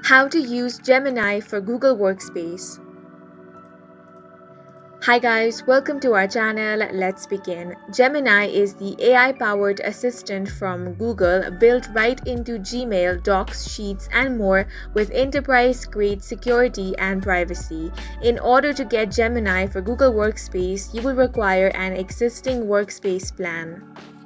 How to use Gemini for Google Workspace. Hi guys, welcome to our channel. Let's begin. Gemini is the AI-powered assistant from Google built right into Gmail, Docs, Sheets, and more with enterprise-grade security and privacy. In order to get Gemini for Google Workspace, you will require an existing Workspace plan.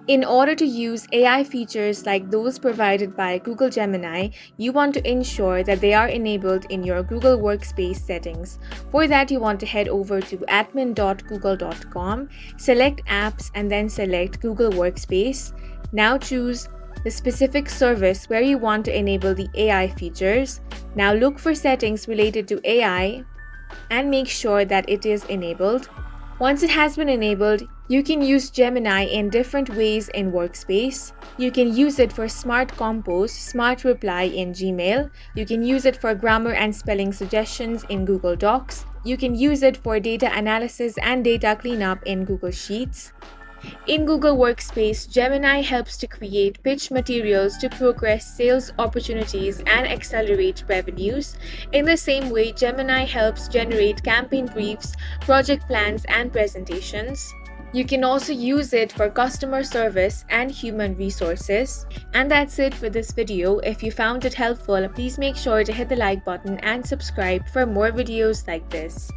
In order to use AI features like those provided by Google Gemini, you want to ensure that they are enabled in your Google Workspace settings. For that, you want to head over to admin.google.com, select Apps, and then select Google Workspace. Now choose the specific service where you want to enable the AI features. Now look for settings related to AI and make sure that it is enabled. Once it has been enabled, you can use Gemini in different ways in Workspace. You can use it for Smart Compose, Smart Reply in Gmail. You can use it for grammar and spelling suggestions in Google Docs. You can use it for data analysis and data cleanup in Google Sheets. In Google Workspace, Gemini helps to create pitch materials to progress sales opportunities and accelerate revenues. In the same way, Gemini helps generate campaign briefs, project plans, and presentations. You can also use it for customer service and human resources. And that's it for this video. If you found it helpful, please make sure to hit the like button and subscribe for more videos like this.